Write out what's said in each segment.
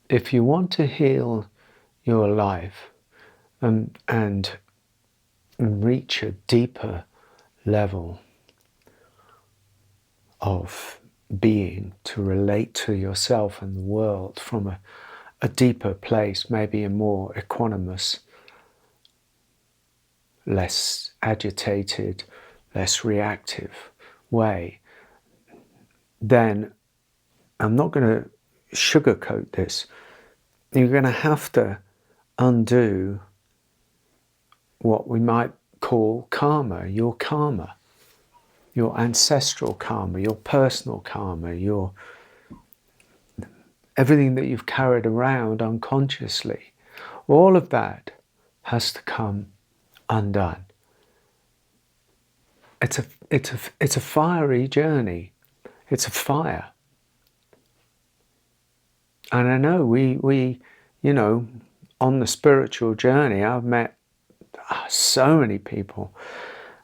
if you want to heal your life and reach a deeper level of being, to relate to yourself and the world from a deeper place, maybe a more equanimous, less agitated, less reactive way, then I'm not going to sugarcoat this. You're going to have to undo what we might call karma, your ancestral karma, your personal karma, everything that you've carried around unconsciously. All of that has to come undone. It's a fiery journey. It's a fire. And I know we on the spiritual journey, I've met so many people,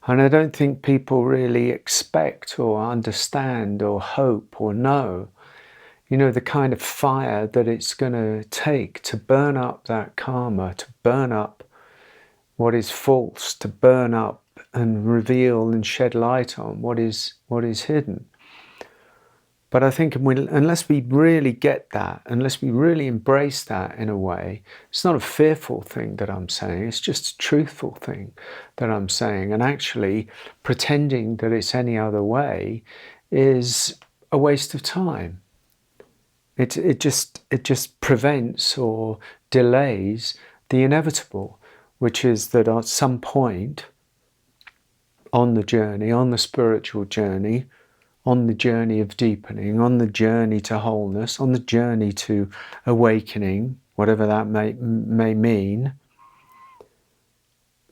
and I don't think people really expect or understand or hope or know, the kind of fire that it's going to take to burn up that karma, to burn up what is false, to burn up and reveal and shed light on what is hidden. But I think unless we really get that, unless we really embrace that in a way, it's not a fearful thing that I'm saying, it's just a truthful thing that I'm saying. And actually pretending that it's any other way is a waste of time. It just prevents or delays the inevitable, which is that at some point on the journey, on the spiritual journey, on the journey of deepening, on the journey to wholeness, on the journey to awakening, whatever that may mean,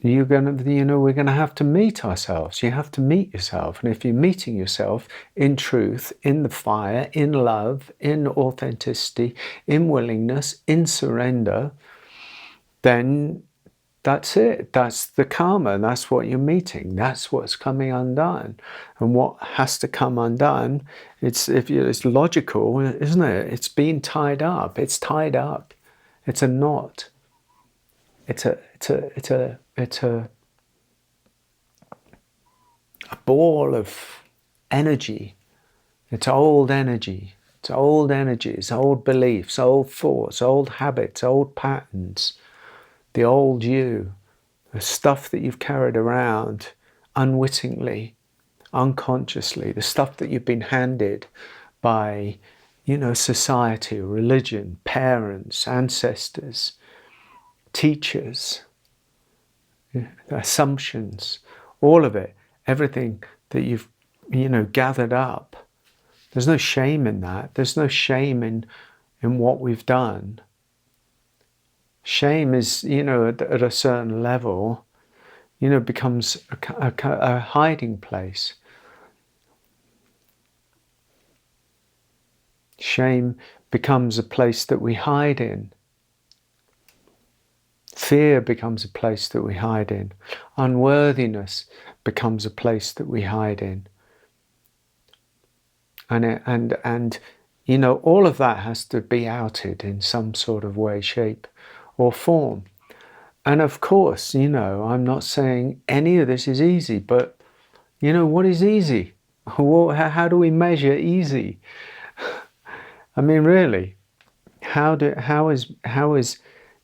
we're going to have to meet ourselves. You have to meet yourself. And if you're meeting yourself in truth, in the fire, in love, in authenticity, in willingness, in surrender, then that's it. That's the karma. That's what you're meeting. That's what's coming undone. And what has to come undone, it's logical, isn't it? It's being tied up. It's tied up. It's a knot. It's a ball of energy. It's old energy. It's old energies, old beliefs, old thoughts, old habits, old patterns. The old you, the stuff that you've carried around unwittingly, unconsciously, the stuff that you've been handed by, society, religion, parents, ancestors, teachers, assumptions, all of it, everything that you've, gathered up. There's no shame in that. There's no shame in what we've done. Shame is, at a certain level, becomes a hiding place. Shame becomes a place that we hide in. Fear becomes a place that we hide in. Unworthiness becomes a place that we hide in. And all of that has to be outed in some sort of way, shape, or form. And of course, I'm not saying any of this is easy, but what is easy? How do we measure easy? I mean, really, how is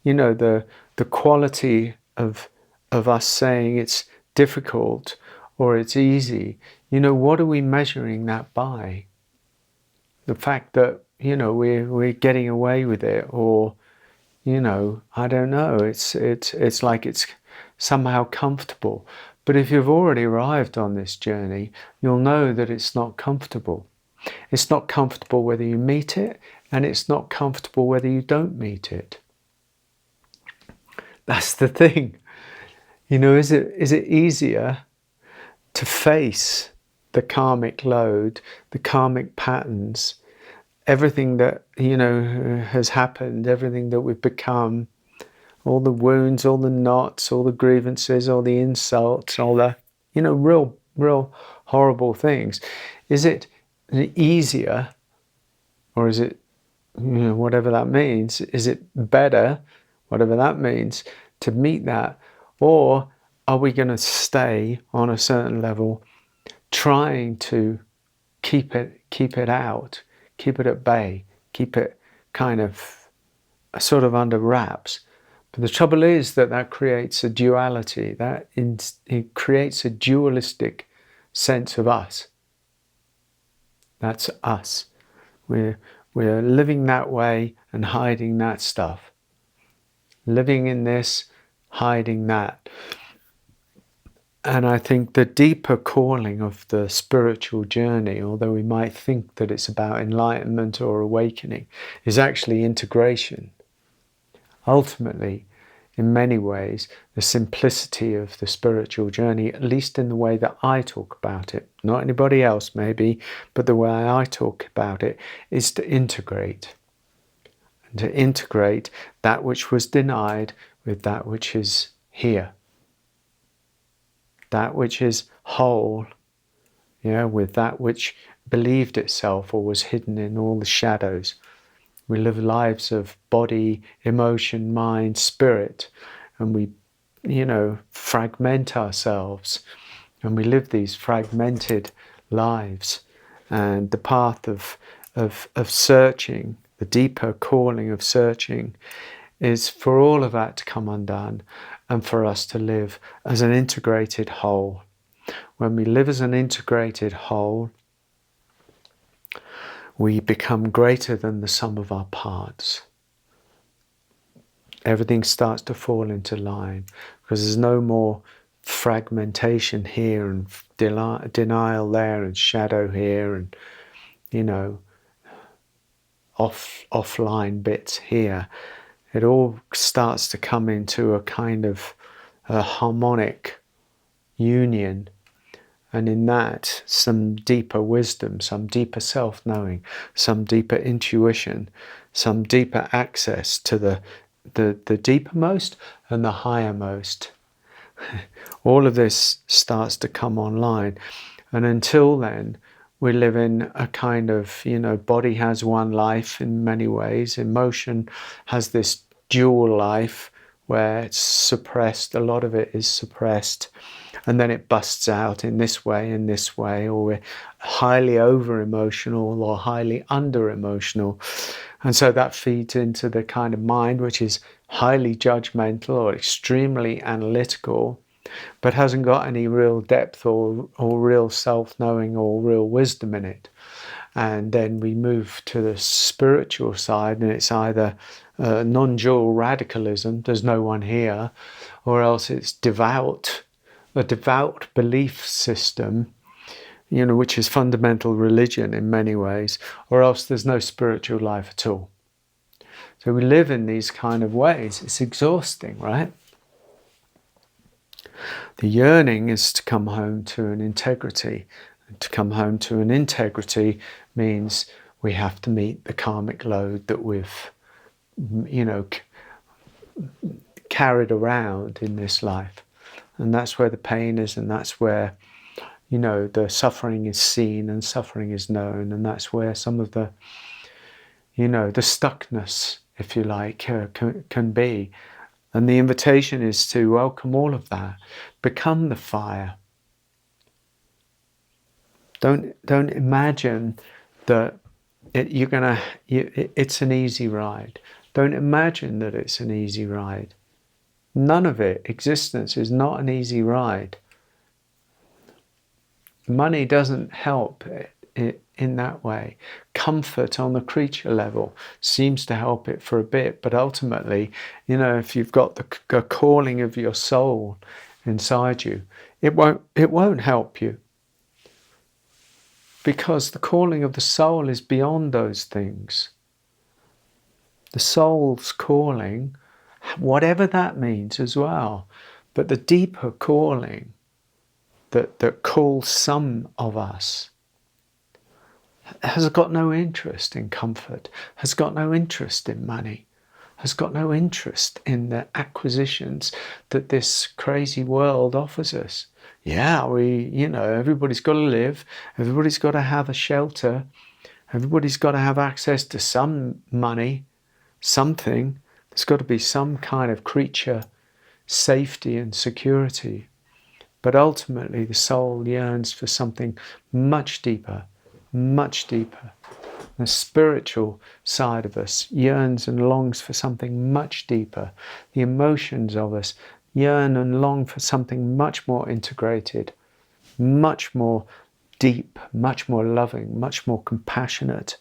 the quality of us saying it's difficult or it's easy? What are we measuring that by? The fact that we're getting away with it, or I don't know, it's like it's somehow comfortable. But if you've already arrived on this journey, you'll know that it's not comfortable. It's not comfortable whether you meet it, and it's not comfortable whether you don't meet it. That's the thing. Is it easier to face the karmic load, the karmic patterns, everything that, has happened, everything that we've become, all the wounds, all the knots, all the grievances, all the insults, all the, real horrible things. Is it easier, or is it whatever that means? Is it better, whatever that means, to meet that? Or are we going to stay on a certain level, trying to keep it out, keep it at bay, keep it kind of sort of under wraps? But the trouble is that creates a duality, it creates a dualistic sense of us. That's us. We're living that way and hiding that stuff. Living in this, hiding that. And I think the deeper calling of the spiritual journey, although we might think that it's about enlightenment or awakening, is actually integration. Ultimately, in many ways, the simplicity of the spiritual journey, at least in the way that I talk about it, not anybody else maybe, but the way I talk about it, is to integrate. And to integrate that which was denied with that which is here. That which is whole, with that which believed itself or was hidden in all the shadows. We live lives of body, emotion, mind, spirit, and we, fragment ourselves, and we live these fragmented lives. And the path of searching, the deeper calling of searching, is for all of that to come undone and for us to live as an integrated whole. When we live as an integrated whole, we become greater than the sum of our parts. Everything starts to fall into line because there's no more fragmentation here and denial there and shadow here and, offline bits here. It all starts to come into a kind of a harmonic union. And in that, some deeper wisdom, some deeper self-knowing, some deeper intuition, some deeper access to the deepermost and the highermost. All of this starts to come online. And until then, we live in a kind of, body has one life in many ways. Emotion has this dual life where it's suppressed. A lot of it is suppressed. And then it busts out in this way, or we're highly over-emotional or highly under-emotional. And so that feeds into the kind of mind which is highly judgmental or extremely analytical, but hasn't got any real depth or real self-knowing or real wisdom in it. And then we move to the spiritual side, and it's either non-dual radicalism, there's no one here, or else it's a devout belief system, which is fundamental religion in many ways, or else there's no spiritual life at all. So we live in these kind of ways. It's exhausting, right? The yearning is to come home to an integrity. And to come home to an integrity means we have to meet the karmic load that we've, carried around in this life. And that's where the pain is, and that's where, the suffering is seen and suffering is known. And that's where some of the, the stuckness, if you like, can be. And the invitation is to welcome all of that. Become the fire. Don't imagine that it's an easy ride. Don't imagine that it's an easy ride. None of it. Existence is not an easy ride. Money doesn't help it in that way. Comfort on the creature level seems to help it for a bit, but ultimately, if you've got the calling of your soul inside you, it won't help you. Because the calling of the soul is beyond those things. The soul's calling, whatever that means as well, but the deeper calling that calls some of us has got no interest in comfort, has got no interest in money, has got no interest in the acquisitions that this crazy world offers us. Yeah, everybody's got to live, everybody's got to have a shelter, Everybody's got to have access to some money, something. There's got to be some kind of creature safety and security. But ultimately, the soul yearns for something much deeper, much deeper. The spiritual side of us yearns and longs for something much deeper. The emotions of us yearn and long for something much more integrated, much more deep, much more loving, much more compassionate.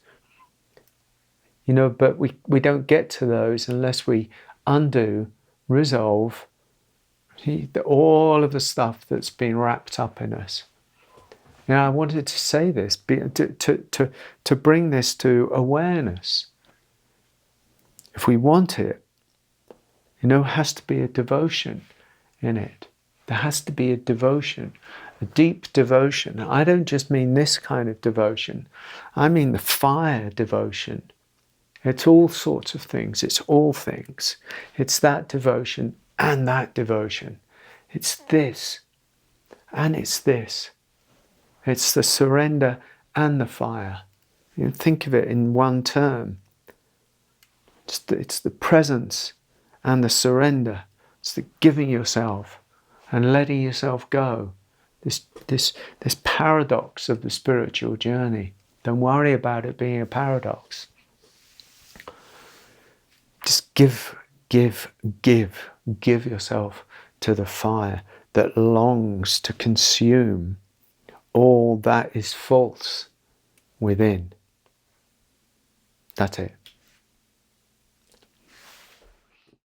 But we don't get to those unless we undo, resolve all of the stuff that's been wrapped up in us. Now, I wanted to say this, to bring this to awareness. If we want it, there has to be a devotion in it. There has to be a devotion, a deep devotion. I don't just mean this kind of devotion. I mean the fire devotion. It's all sorts of things. It's all things. It's that devotion and that devotion. It's this and it's this. It's the surrender and the fire. Think of it in one term. It's the presence and the surrender. It's the giving yourself and letting yourself go. This paradox of the spiritual journey. Don't worry about it being a paradox. Just give yourself to the fire that longs to consume all that is false within. That's it.